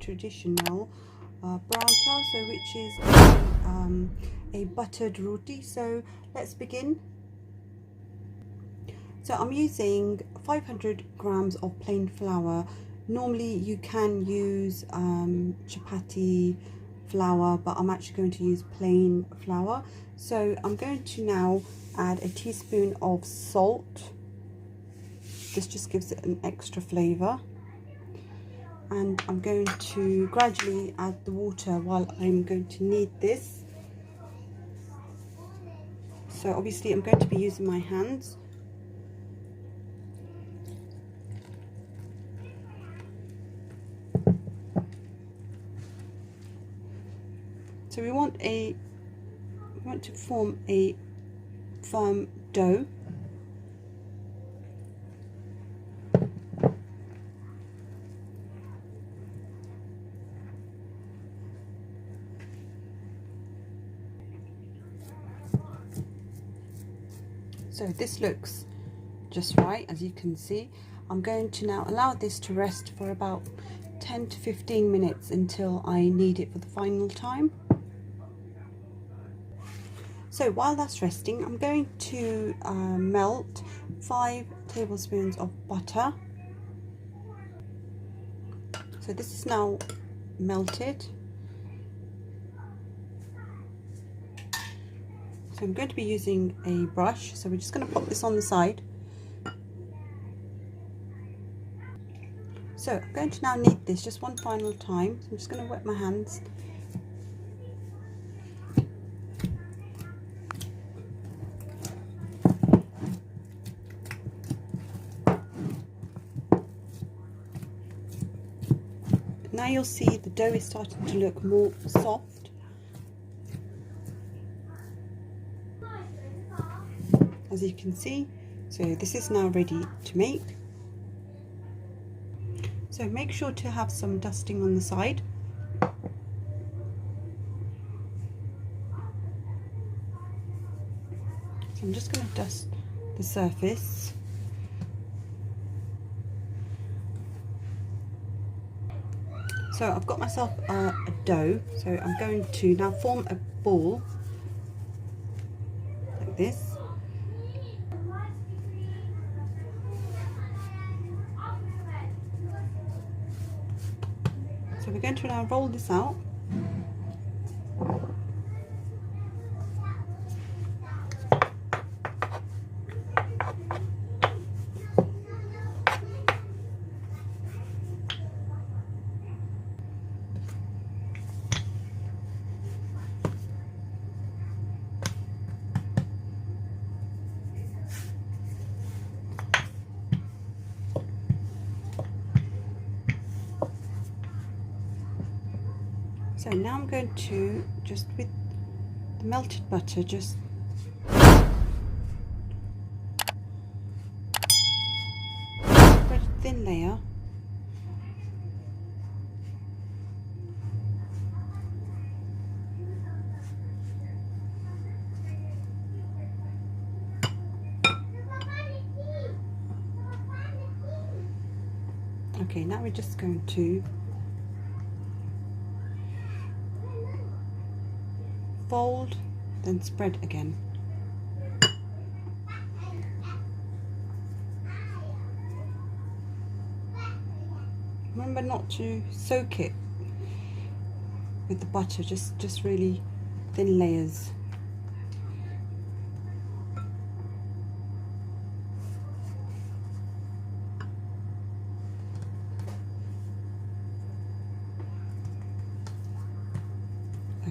traditional paratha, so which is a buttered roti. So let's begin. So I'm using 500 grams of plain flour. Normally you can use chapati flour, but I'm actually going to use plain flour. So I'm going to now add a teaspoon of salt. This just gives it an extra flavour. And I'm going to gradually add the water while I'm going to knead this. So obviously I'm going to be using my hands. So we want to form a firm dough. So this looks just right, as you can see. I'm going to now allow this to rest for about 10 to 15 minutes until I knead it for the final time. So while that's resting, I'm going to melt 5 tablespoons of butter. So this is now melted. So I'm going to be using a brush, so we're just going to pop this on the side. So I'm going to now knead this just one final time. So I'm just going to wet my hands. Now you'll see the dough is starting to look more soft. As you can see, so this is now ready to make. So make sure to have some dusting on the side. So I'm just going to dust the surface. So I've got myself a dough, so I'm going to now form a ball like this. So we're going to now roll this out. So now I'm going to, just with the melted butter, just spread a thin layer. Okay, now we're just going to fold, then spread again. Remember not to soak it with the butter, just really thin layers.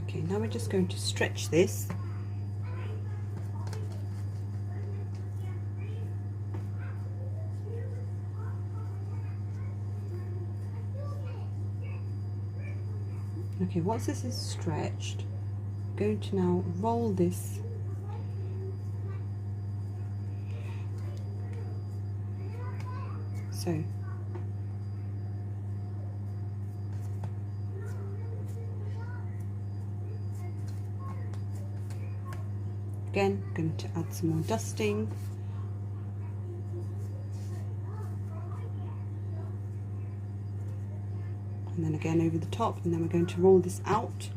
Okay, now we're just going to stretch this. Okay, once this is stretched, I'm going to now roll this . So again, going to add some more dusting. and then again over the top, and then we're going to roll this out.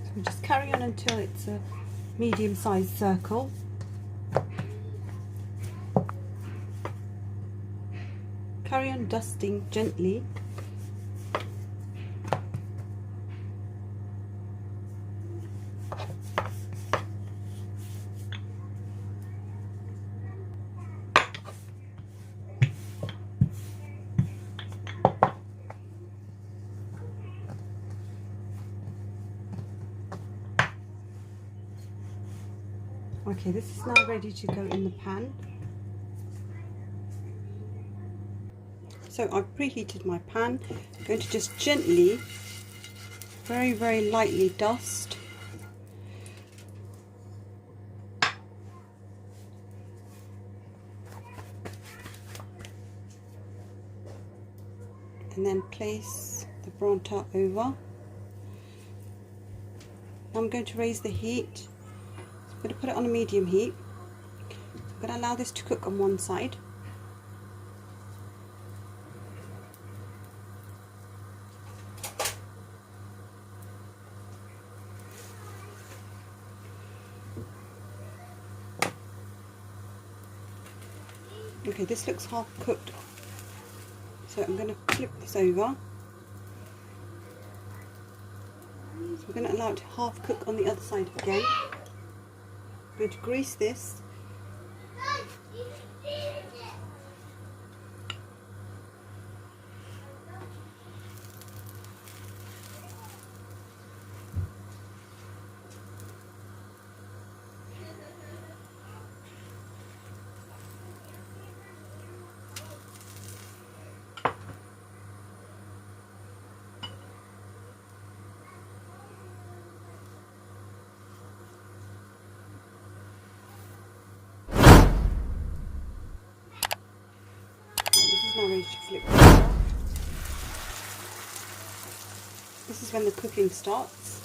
So we just carry on until it's a medium-sized circle. Carry on dusting gently. Okay, this is now ready to go in the pan. So I've preheated my pan. I'm going to just gently, very, very lightly dust. And then place the paratha over. I'm going to raise the heat. I'm going to put it on a medium heat. I'm going to allow this to cook on one side. Okay, this looks half cooked, so I'm going to flip this over. So we're going to allow it to half cook on the other side again. I'm going to grease this. Now ready to flip it over. This is when the cooking starts.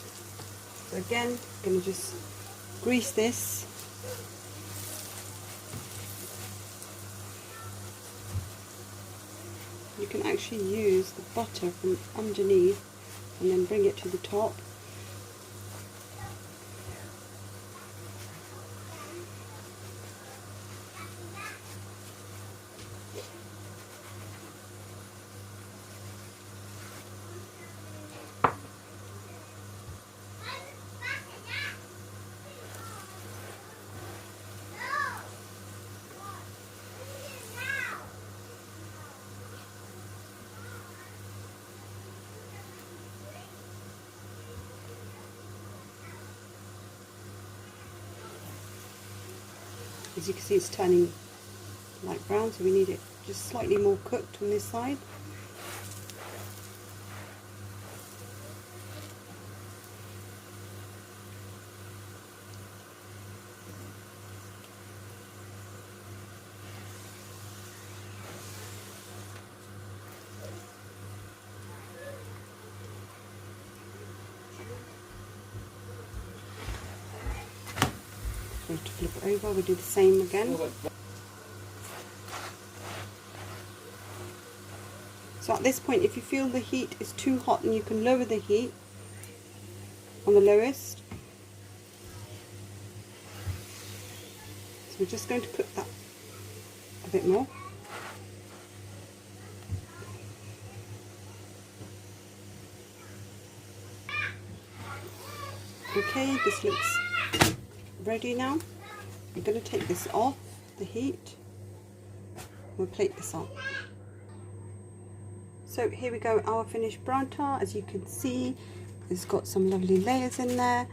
So again, I'm going to just grease this. You can actually use the butter from underneath and then bring it to the top. As you can see, it's turning light brown, so we need it just slightly more cooked on this side. To flip it over, we'll do the same again. So at this point, if you feel the heat is too hot, then you can lower the heat on the lowest. So we're just going to cook that a bit more. Okay, this looks ready now. I'm going to take this off the heat. We'll plate this up. So here we go, our finished paratha. As you can see, it's got some lovely layers in there.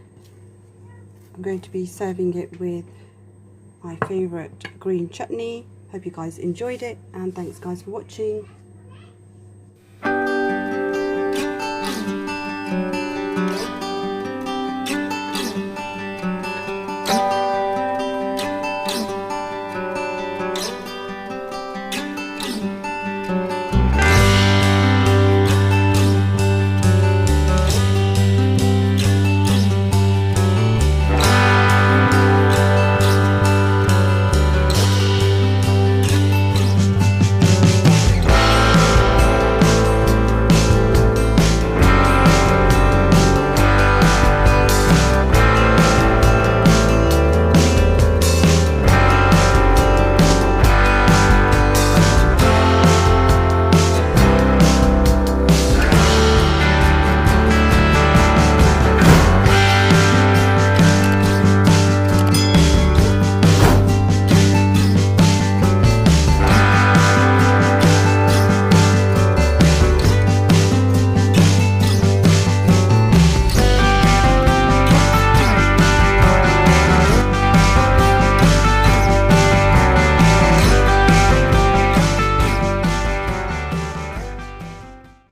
I'm going to be serving it with my favourite green chutney. Hope you guys enjoyed it, and thanks guys for watching.